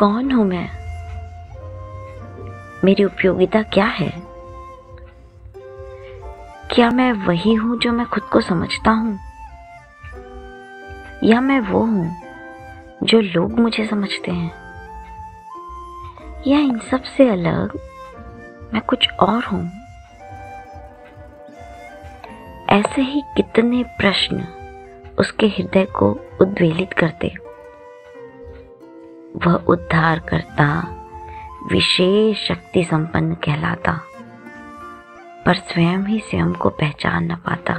कौन हूं मैं? मेरी उपयोगिता क्या है? क्या मैं वही हूं जो मैं खुद को समझता हूं, या मैं वो हूं जो लोग मुझे समझते हैं, या इन सब से अलग मैं कुछ और हूं? ऐसे ही कितने प्रश्न उसके हृदय को उद्वेलित करते। वह उद्धार करता विशेष शक्ति संपन्न कहलाता, पर स्वयं ही स्वयं को पहचान न पाता।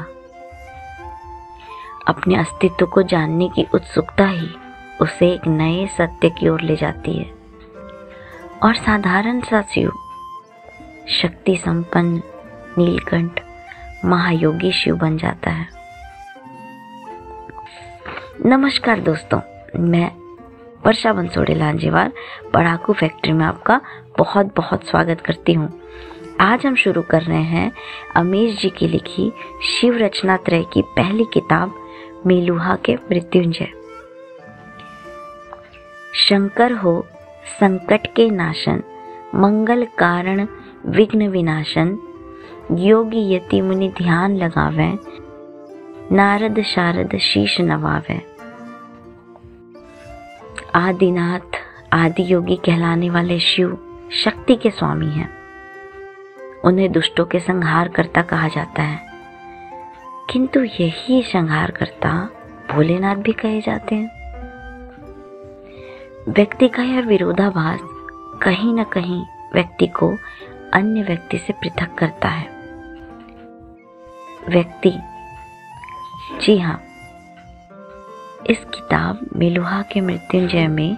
अपने अस्तित्व को जानने की उत्सुकता ही उसे एक नए सत्य की ओर ले जाती है, और साधारण सा शिव, शक्ति संपन्न नीलकंठ महायोगी शिव बन जाता है। नमस्कार दोस्तों, मैं वर्षा बंसोड़े लांजेवार पढ़ाकू फैक्ट्री में आपका बहुत बहुत स्वागत करती हूँ। आज हम शुरू कर रहे हैं अमीश जी की लिखी शिव रचना त्रय की पहली किताब मेलुहा के मृत्युंजय। शंकर हो संकट के नाशन, मंगल कारण विघ्न विनाशन, योगी यति मुनि ध्यान लगावे, नारद शारद शीश नवावे। आदिनाथ आदि योगी कहलाने वाले शिव शक्ति के स्वामी हैं। उन्हें दुष्टों के संहारकर्ता कहा जाता है, किंतु यही संहारकर्ता भोलेनाथ भी कहे जाते हैं। व्यक्ति का यह विरोधाभास कहीं न कहीं व्यक्ति को अन्य व्यक्ति से पृथक करता है। व्यक्ति, जी हाँ, इस किताब मेलुहा के मृत्युंजय में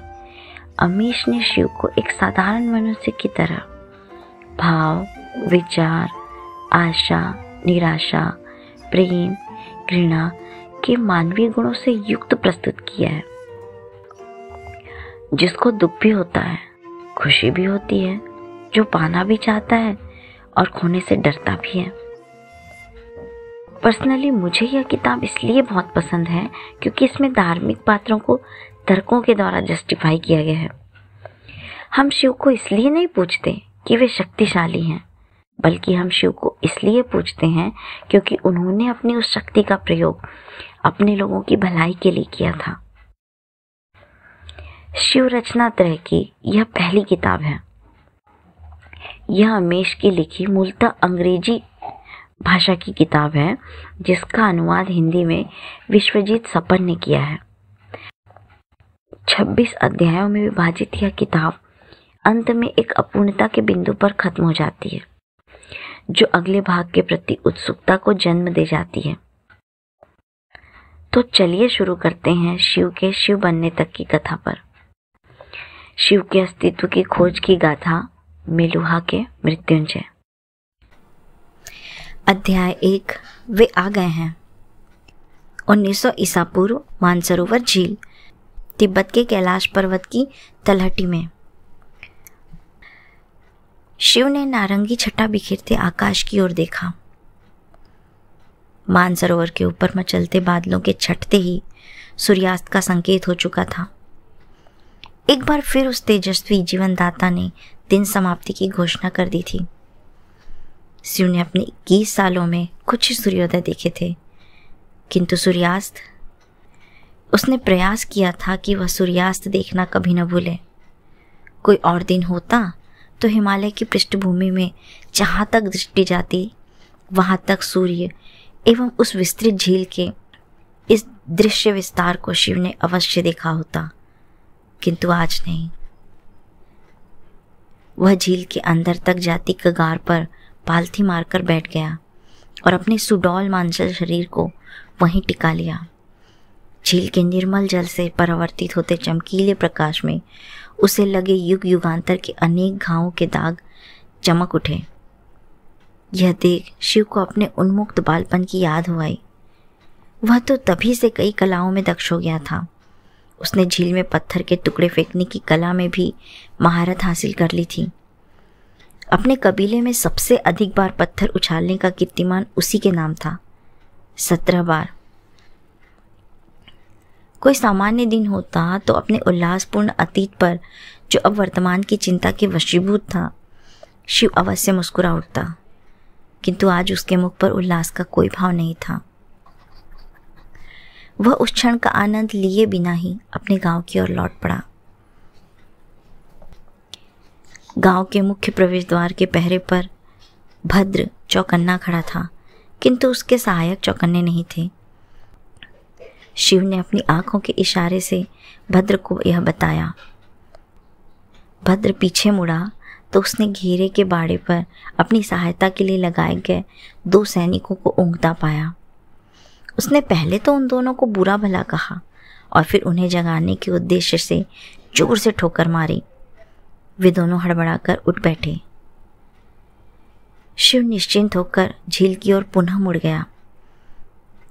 अमीश ने शिव को एक साधारण मनुष्य की तरह भाव, विचार, आशा, निराशा, प्रेम, घृणा के मानवीय गुणों से युक्त प्रस्तुत किया है। जिसको दुख भी होता है, खुशी भी होती है, जो पाना भी चाहता है और खोने से डरता भी है। पर्सनली मुझे यह किताब इसलिए बहुत पसंद है क्योंकि इसमें धार्मिक पात्रों को तर्कों के द्वारा जस्टिफाई किया गया है। हम शिव को इसलिए नहीं पूछते कि वे शक्तिशाली हैं, बल्कि हम शिव को इसलिए पूछते हैं क्योंकि उन्होंने अपनी उस शक्ति का प्रयोग अपने लोगों की भलाई के लिए किया था। शिव रचना त्रय की यह पहली किताब है। यह अमीश की लिखी मूलतः अंग्रेजी भाषा की किताब है, जिसका अनुवाद हिंदी में विश्वजीत सपन ने किया है। 26 अध्यायों में विभाजित यह किताब अंत में एक अपूर्णता के बिंदु पर खत्म हो जाती है, जो अगले भाग के प्रति उत्सुकता को जन्म दे जाती है। तो चलिए शुरू करते हैं शिव के शिव बनने तक की कथा पर। शिव के अस्तित्व की खोज की गाथा मेलुहा के मृत्युंजय। अध्याय 1। वे आ गए हैं। 1900 ईसा पूर्व मानसरोवर झील, तिब्बत के कैलाश पर्वत की तलहटी में। शिव ने नारंगी छटा बिखेरते आकाश की ओर देखा। मानसरोवर के ऊपर मचलते बादलों के छटते ही सूर्यास्त का संकेत हो चुका था। एक बार फिर उस तेजस्वी जीवनदाता ने दिन समाप्ति की घोषणा कर दी थी। शिव ने अपने 21 सालों में कुछ ही सूर्योदय देखे थे, किंतु सूर्यास्त, उसने प्रयास किया था कि वह सूर्यास्त देखना कभी न भूले। कोई और दिन होता तो हिमालय की पृष्ठभूमि में जहाँ तक दृष्टि जाती, वहाँ तक सूर्य एवं उस विस्तृत झील के इस दृश्य विस्तार को शिव ने अवश्य देखा होता, किंतु आज नहीं। वह झील के अंदर तक जाती कगार पर पालथी मारकर बैठ गया और अपने सुडौल मांसल शरीर को वहीं टिका लिया। झील के निर्मल जल से परावर्तित होते चमकीले प्रकाश में उसे लगे युग युगांतर के अनेक घावों के दाग चमक उठे। यह देख शिव को अपने उन्मुक्त बालपन की याद हो आई। वह तो तभी से कई कलाओं में दक्ष हो गया था। उसने झील में पत्थर के टुकड़े फेंकने की कला में भी महारत हासिल कर ली थी। अपने कबीले में सबसे अधिक बार पत्थर उछालने का कीर्तिमान उसी के नाम था, 17 बार। कोई सामान्य दिन होता तो अपने उल्लासपूर्ण अतीत पर, जो अब वर्तमान की चिंता के वशीभूत था, शिव अवश्य मुस्कुरा उठता, किंतु आज उसके मुख पर उल्लास का कोई भाव नहीं था। वह उस क्षण का आनंद लिए बिना ही अपने गांव की ओर लौट पड़ा। गांव के मुख्य प्रवेश द्वार के पहरे पर भद्र चौकन्ना खड़ा था, किंतु उसके सहायक चौकन्ने नहीं थे। शिव ने अपनी आंखों के इशारे से भद्र को यह बताया। भद्र पीछे मुड़ा तो उसने घेरे के बाड़े पर अपनी सहायता के लिए लगाए गए 2 सैनिकों को ऊँघता पाया। उसने पहले तो उन दोनों को बुरा भला कहा और फिर उन्हें जगाने के उद्देश्य से जोर से ठोकर मारी। वे दोनों हड़बड़ाकर उठ बैठे। शिव निश्चिंत होकर झील की ओर पुनः मुड़ गया।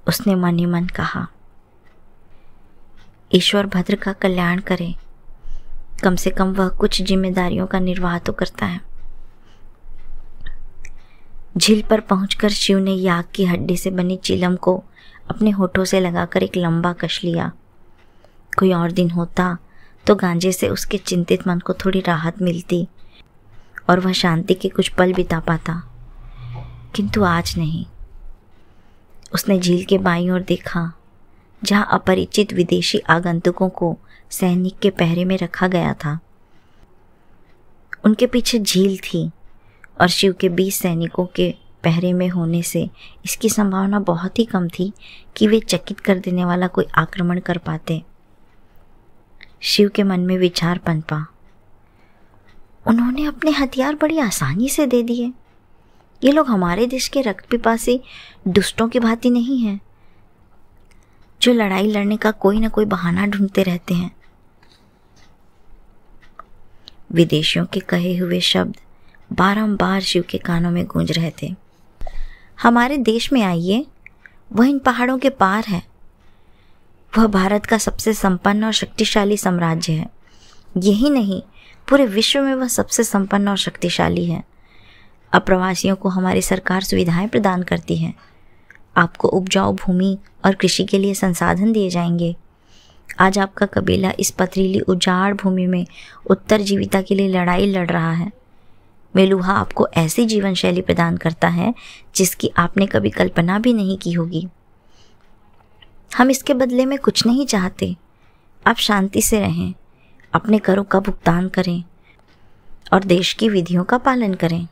उसने मन ही मन कहा, ईश्वर भद्र का कल्याण करे, कम से कम वह कुछ जिम्मेदारियों का निर्वाह तो करता है। झील पर पहुंचकर शिव ने याक की हड्डी से बनी चिलम को अपने होठों से लगाकर एक लंबा कश लिया। कोई और दिन होता तो गांजे से उसके चिंतित मन को थोड़ी राहत मिलती और वह शांति के कुछ पल बिता पाता, किंतु आज नहीं। उसने झील के बाईं ओर देखा, जहां अपरिचित विदेशी आगंतुकों को सैनिक के पहरे में रखा गया था। उनके पीछे झील थी और शिव के 20 सैनिकों के पहरे में होने से इसकी संभावना बहुत ही कम थी कि वे चकित कर देने वाला कोई आक्रमण कर पाते। शिव के मन में विचार पनपा, उन्होंने अपने हथियार बड़ी आसानी से दे दिए। ये लोग हमारे देश के रक्त पिपासी दुष्टों की भांति नहीं हैं, जो लड़ाई लड़ने का कोई ना कोई बहाना ढूंढते रहते हैं। विदेशियों के कहे हुए शब्द बारंबार शिव के कानों में गूंज रहे थे। हमारे देश में आइए, वह इन पहाड़ों के पार है। वह भारत का सबसे संपन्न और शक्तिशाली साम्राज्य है। यही नहीं, पूरे विश्व में वह सबसे संपन्न और शक्तिशाली है। अप्रवासियों को हमारी सरकार सुविधाएं प्रदान करती है। आपको उपजाऊ भूमि और कृषि के लिए संसाधन दिए जाएंगे। आज आपका कबीला इस पथरीली उजाड़ भूमि में उत्तरजीविता के लिए लड़ाई लड़ रहा है। मेलुहा आपको ऐसी जीवन शैली प्रदान करता है जिसकी आपने कभी कल्पना भी नहीं की होगी। हम इसके बदले में कुछ नहीं चाहते। आप शांति से रहें, अपने करों का भुगतान करें और देश की विधियों का पालन करें।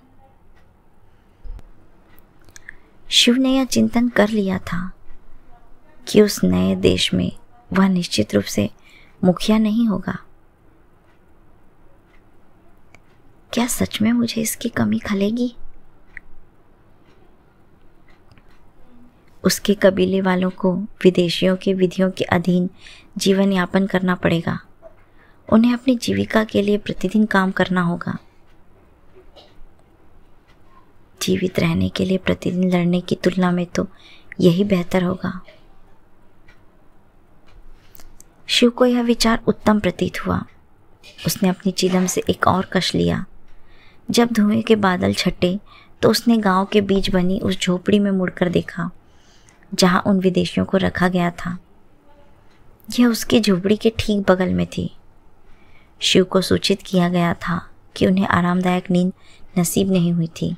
शिव ने यह चिंतन कर लिया था कि उस नए देश में वह निश्चित रूप से मुखिया नहीं होगा। क्या सच में मुझे इसकी कमी खलेगी? उसके कबीले वालों को विदेशियों के विधियों के अधीन जीवन यापन करना पड़ेगा। उन्हें अपनी जीविका के लिए प्रतिदिन काम करना होगा। जीवित रहने के लिए प्रतिदिन लड़ने की तुलना में तो यही बेहतर होगा। शिव को यह विचार उत्तम प्रतीत हुआ। उसने अपनी चिलम से एक और कश लिया। जब धुएं के बादल छटे तो उसने गांव के बीच बनी उस झोपड़ी में मुड़कर देखा जहां उन विदेशियों को रखा गया था। यह उसकी झोपड़ी के ठीक बगल में थी। शिव को सूचित किया गया था कि उन्हें आरामदायक नींद नसीब नहीं हुई थी।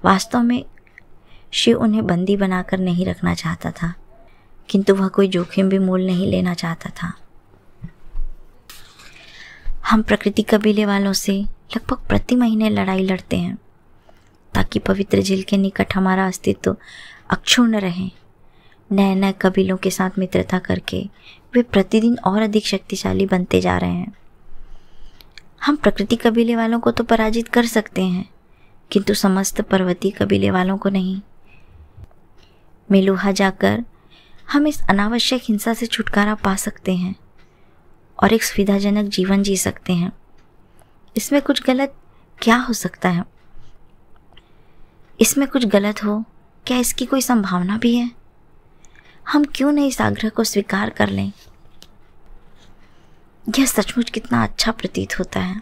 वास्तव में शिव उन्हें बंदी बनाकर नहीं रखना चाहता था, किंतु वह कोई जोखिम भी मोल नहीं लेना चाहता था। हम प्रकृति कबीले वालों से लगभग प्रति महीने लड़ाई लड़ते हैं ताकि पवित्र झील के निकट हमारा अस्तित्व अक्षुण्ण रहे। नए नए कबीलों के साथ मित्रता करके वे प्रतिदिन और अधिक शक्तिशाली बनते जा रहे हैं। हम प्रकृति कबीले वालों को तो पराजित कर सकते हैं, किंतु समस्त पर्वतीय कबीले वालों को नहीं। मेलुहा जाकर हम इस अनावश्यक हिंसा से छुटकारा पा सकते हैं और एक सुविधाजनक जीवन जी सकते हैं। इसमें कुछ गलत क्या हो सकता है? इसमें कुछ गलत हो, क्या इसकी कोई संभावना भी है? हम क्यों नहीं इस आग्रह को स्वीकार कर लें? यह सचमुच कितना अच्छा प्रतीत होता है।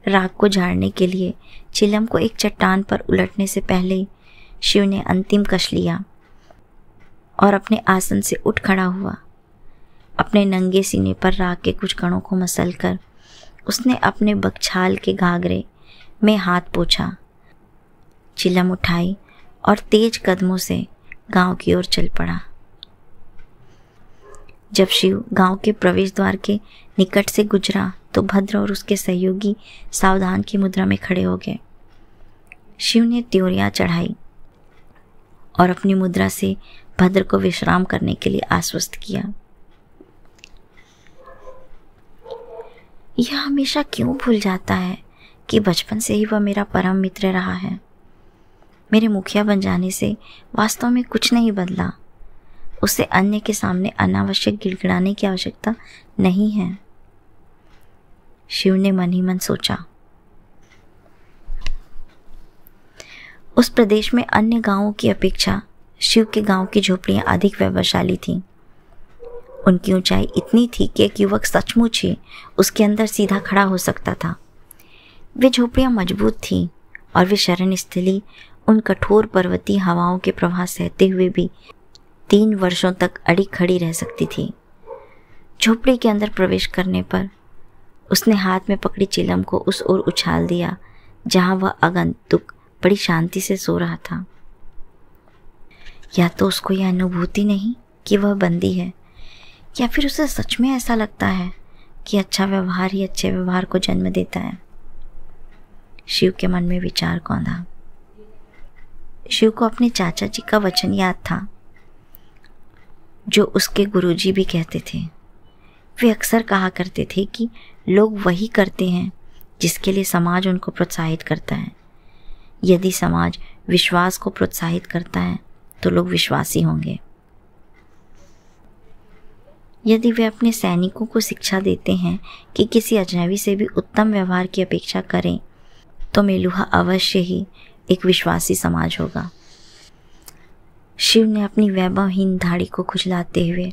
राख को झाड़ने के लिए चिलम को एक चट्टान पर उलटने से पहले शिव ने अंतिम कश लिया और अपने आसन से उठ खड़ा हुआ। अपने नंगे सीने पर राख के कुछ कणों को मसलकर उसने अपने बकछाल के घाघरे में हाथ पोंछा, चिलम उठाई और तेज कदमों से गांव की ओर चल पड़ा। जब शिव गांव के प्रवेश द्वार के निकट से गुजरा तो भद्र और उसके सहयोगी सावधान की मुद्रा में खड़े हो गए। शिव ने त्योरियां चढ़ाई और अपनी मुद्रा से भद्र को विश्राम करने के लिए आश्वस्त किया। यह हमेशा क्यों भूल जाता है कि बचपन से ही वह मेरा परम मित्र रहा है। मेरे मुखिया बन जाने से वास्तव में कुछ नहीं बदला। उसे अन्य के सामने अनावश्यक गिड़गिड़ाने की आवश्यकता नहीं है, शिव ने मन ही मन सोचा। उस प्रदेश में अन्य गांवों की अपेक्षा शिव के गांव की झोपड़ियां अधिक वैभवशाली थीं। उनकी ऊंचाई इतनी थी कि एक युवक सचमुच ही उसके अंदर सीधा खड़ा हो सकता था। वे झोपड़ियां मजबूत थीं और वे शरण स्थली उन कठोर पर्वतीय हवाओं के प्रवाह सहते हुए भी 3 वर्षों तक अड़ी खड़ी रह सकती थी। झोपड़ी के अंदर प्रवेश करने पर उसने हाथ में पकड़ी चिलम को उस ओर उछाल दिया जहां वह आगंतुक बड़ी शांति से सो रहा था। या तो उसको यह अनुभूति नहीं कि वह बंदी है, या फिर उसे सच में ऐसा लगता है कि अच्छा व्यवहार ही अच्छे व्यवहार को जन्म देता है। शिव के मन में विचार कौंधा। शिव को अपने चाचा जी का वचन याद था जो उसके गुरुजी भी कहते थे। वे अक्सर कहा करते थे कि लोग वही करते हैं जिसके लिए समाज उनको प्रोत्साहित करता है। यदि समाज विश्वास को प्रोत्साहित करता है तो लोग विश्वासी होंगे। यदि वे अपने सैनिकों को शिक्षा देते हैं कि किसी अजनबी से भी उत्तम व्यवहार की अपेक्षा करें तो मेलुहा अवश्य ही एक विश्वासी समाज होगा। शिव ने अपनी वैभवहीन दाढ़ी को खुजलाते हुए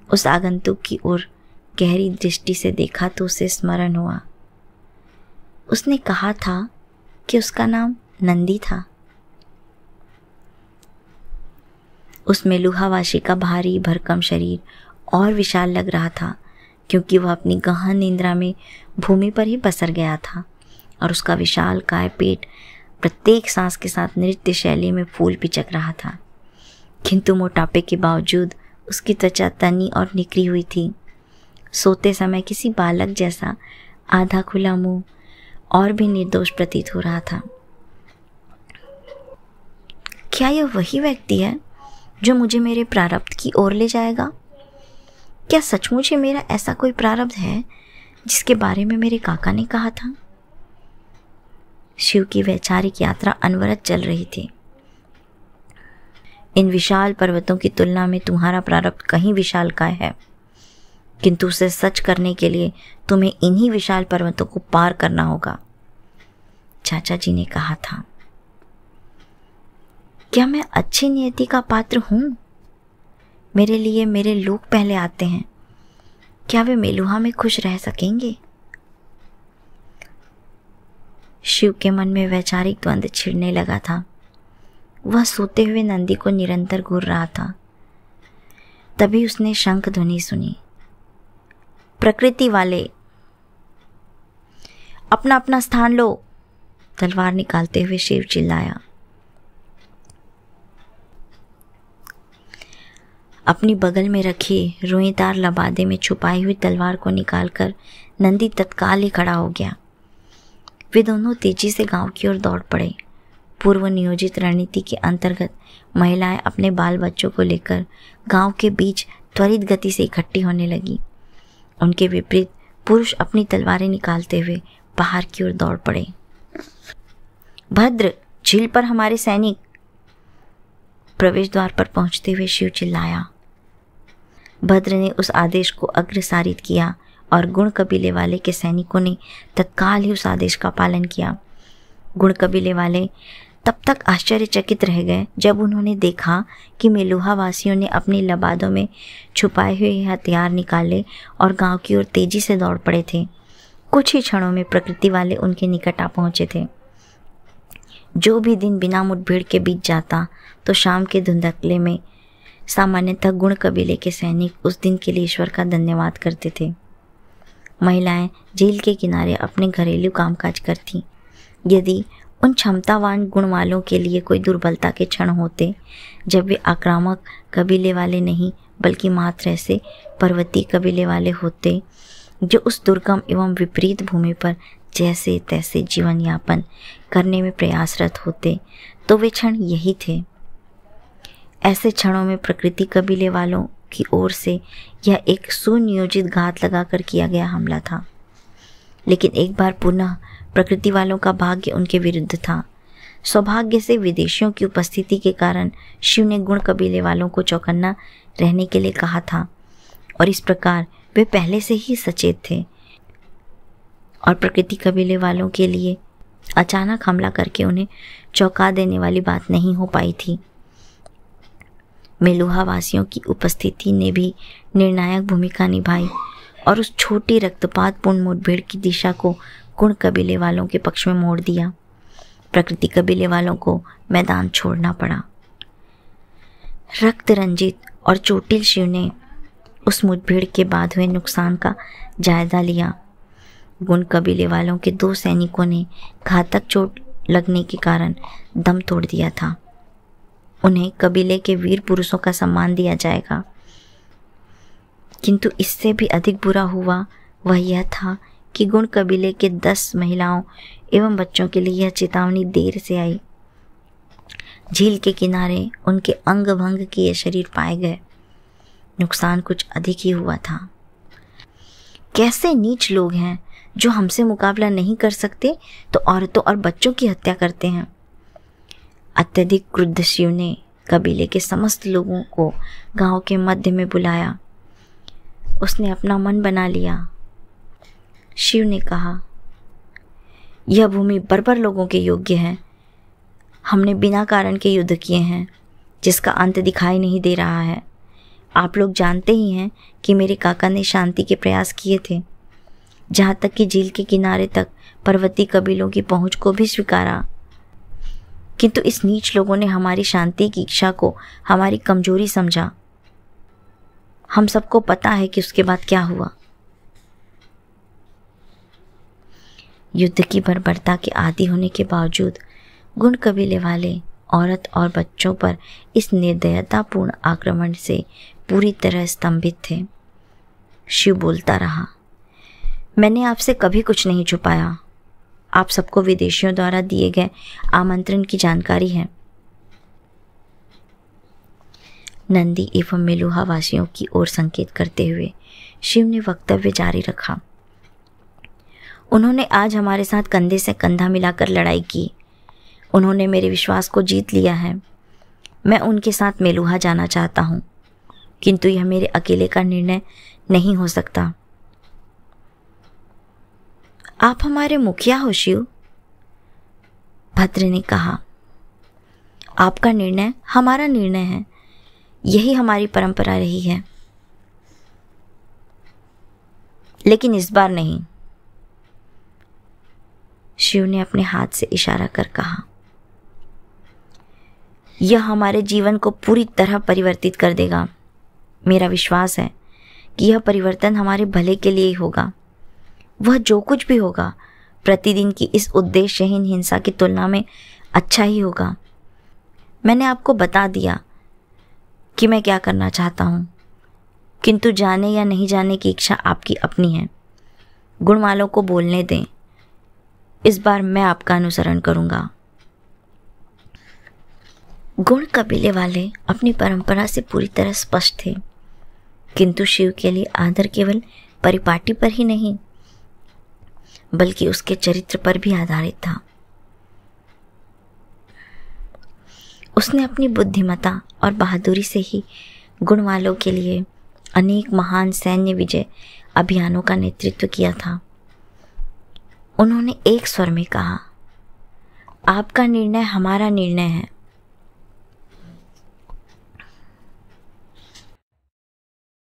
उस आगंतुक की ओर गहरी दृष्टि से देखा तो उसे स्मरण हुआ। उसने कहा था कि उसका नाम नंदी था। उस मेलुहावासी का भारी भरकम शरीर और विशाल लग रहा था क्योंकि वह अपनी गहन निंद्रा में भूमि पर ही बसर गया था और उसका विशाल काय पेट प्रत्येक सांस के साथ नृत्य शैली में फूल पिचक रहा था। किंतु मोटापे के बावजूद उसकी त्वचा तनी और निकली हुई थी। सोते समय किसी बालक जैसा आधा खुला मुंह और भी निर्दोष प्रतीत हो रहा था। क्या यह वही व्यक्ति है जो मुझे मेरे प्रारब्ध की ओर ले जाएगा? क्या सचमुच ही मेरा ऐसा कोई प्रारब्ध है जिसके बारे में मेरे काका ने कहा था? शिव की वैचारिक यात्रा अनवरत चल रही थी। इन विशाल पर्वतों की तुलना में तुम्हारा प्रारब्ध कहीं विशालकाय है, किंतु उसे सच करने के लिए तुम्हें इन्हीं विशाल पर्वतों को पार करना होगा, चाचा जी ने कहा था। क्या मैं अच्छी नियति का पात्र हूं? मेरे लिए मेरे लोग पहले आते हैं। क्या वे मेलुहा में खुश रह सकेंगे? शिव के मन में वैचारिक द्वंद्व छिड़ने लगा था। वह सोते हुए नंदी को निरंतर घूर रहा था। तभी उसने शंख ध्वनि सुनी। प्रकृति वाले, अपना अपना स्थान लो, तलवार निकालते हुए शिव चिल्लाया। अपनी बगल में रखी रोएदार लबादे में छुपाई हुई तलवार को निकालकर नंदी तत्काल ही खड़ा हो गया। वे दोनों तेजी से गांव की ओर दौड़ पड़े। पूर्व नियोजित रणनीति के अंतर्गत महिलाएं अपने बाल बच्चों को लेकर गांव के बीच त्वरित गति से इकट्ठी होने लगी। उनके विपरीत पुरुष अपनी तलवारें निकालते हुए बाहर की ओर दौड़ पड़े। भद्र, झील पर हमारे सैनिक, प्रवेश द्वार पर पहुंचते हुए शिव चिल्लाया। भद्र ने उस आदेश को अग्रसारित किया और गुण कबीले वाले के सैनिकों ने तत्काल ही उस आदेश का पालन किया। गुण कबीले वाले तब तक आश्चर्यचकित रह गए जब उन्होंने देखा कि मेलुहा वासियों ने अपनी लबादों में छुपाए हुए हथियार निकाले और गांव की ओर तेजी से दौड़ पड़े थे। कुछ ही क्षणों में प्रकृति वाले उनके निकट आ पहुंचे थे। जो भी दिन बिना मुठभेड़ के बीत जाता तो शाम के धुंधले में सामान्यतः गुण कबीले के सैनिक उस दिन के लिए ईश्वर का धन्यवाद करते थे। महिलाएं झील के किनारे अपने घरेलू कामकाज करती। यदि उन क्षमतावान गुण वालों के लिए कोई दुर्बलता के क्षण होते जब वे आक्रामक कबीले वाले नहीं बल्कि मात्र ऐसे पर्वतीय कबीले वाले होते जो उस दुर्गम एवं विपरीत भूमि पर जैसे तैसे जीवन यापन करने में प्रयासरत होते, तो वे क्षण यही थे। ऐसे क्षणों में प्रकृति कबीले वालों की ओर से यह एक सुनियोजित घात लगाकर किया गया हमला था। लेकिन एक बार पुनः प्रकृति वालों का भाग्य उनके विरुद्ध था। सौभाग्य से विदेशियों की उपस्थिति के कारण शिव ने गुण कबीले वालों को चौकन्ना रहने के लिए कहा था और इस प्रकार वे पहले से ही सचेत थे और प्रकृति कबीले वालों के लिए अचानक हमला करके उन्हें चौंका देने वाली बात नहीं हो पाई थी। मेलुहा वासियों की उपस्थिति ने भी निर्णायक भूमिका निभाई और उस छोटी रक्तपातपूर्ण मुठभेड़ की दिशा को गुण कबीले वालों के पक्ष में मोड़ दिया। प्रकृति कबीले वालों को मैदान छोड़ना पड़ा। रक्त रंजित और चोटिल शिव ने उस मुठभेड़ के बाद हुए नुकसान का जायजा लिया। गुण कबीले वालों के 2 सैनिकों ने घातक चोट लगने के कारण दम तोड़ दिया था। उन्हें कबीले के वीर पुरुषों का सम्मान दिया जाएगा, किंतु इससे भी अधिक बुरा हुआ वह यह था कि गुण कबीले के 10 महिलाओं एवं बच्चों के लिए यह चेतावनी देर से आई। झील के किनारे उनके अंग भंग किए शरीर पाए गए। नुकसान कुछ अधिक ही हुआ था। कैसे नीच लोग हैं जो हमसे मुकाबला नहीं कर सकते तो औरतों और बच्चों की हत्या करते हैं। अत्यधिक क्रुद्ध शिव ने कबीले के समस्त लोगों को गांव के मध्य में बुलाया। उसने अपना मन बना लिया। शिव ने कहा, यह भूमि बर्बर लोगों के योग्य है। हमने बिना कारण के युद्ध किए हैं जिसका अंत दिखाई नहीं दे रहा है। आप लोग जानते ही हैं कि मेरे काका ने शांति के प्रयास किए थे, जहाँ तक कि झील के किनारे तक पर्वतीय कबीलों की पहुंच को भी स्वीकारा, किंतु इस नीच लोगों ने हमारी शांति की इच्छा को हमारी कमजोरी समझा। हम सबको पता है कि उसके बाद क्या हुआ। युद्ध की बर्बरता के आदी होने के बावजूद गुण कबीले वाले औरत और बच्चों पर इस निर्दयतापूर्ण आक्रमण से पूरी तरह स्तंभित थे। शिव बोलता रहा, मैंने आपसे कभी कुछ नहीं छुपाया। आप सबको विदेशियों द्वारा दिए गए आमंत्रण की जानकारी है। नंदी एवं मेलुहा वासियों की ओर संकेत करते हुए शिव ने वक्तव्य जारी रखा। उन्होंने आज हमारे साथ कंधे से कंधा मिलाकर लड़ाई की। उन्होंने मेरे विश्वास को जीत लिया है। मैं उनके साथ मेलुहा जाना चाहता हूँ, किंतु यह मेरे अकेले का निर्णय नहीं हो सकता। आप हमारे मुखिया हो शिव, भद्र ने कहा। आपका निर्णय हमारा निर्णय है, यही हमारी परंपरा रही है, लेकिन इस बार नहीं। शिव ने अपने हाथ से इशारा कर कहा, यह हमारे जीवन को पूरी तरह परिवर्तित कर देगा। मेरा विश्वास है कि यह परिवर्तन हमारे भले के लिए ही होगा। वह जो कुछ भी होगा प्रतिदिन की इस उद्देश्यहीन हिंसा की तुलना में अच्छा ही होगा। मैंने आपको बता दिया कि मैं क्या करना चाहता हूँ, किंतु जाने या नहीं जाने की इच्छा आपकी अपनी है। गुण वालों को बोलने दें। इस बार मैं आपका अनुसरण करूँगा। गुण कबीले वाले अपनी परंपरा से पूरी तरह स्पष्ट थे, किंतु शिव के लिए आदर केवल परिपाटी पर ही नहीं बल्कि उसके चरित्र पर भी आधारित था। उसने अपनी बुद्धिमत्ता और बहादुरी से ही गुण वालों के लिए अनेक महान सैन्य विजय अभियानों का नेतृत्व किया था। उन्होंने एक स्वर में कहा, आपका निर्णय हमारा निर्णय है।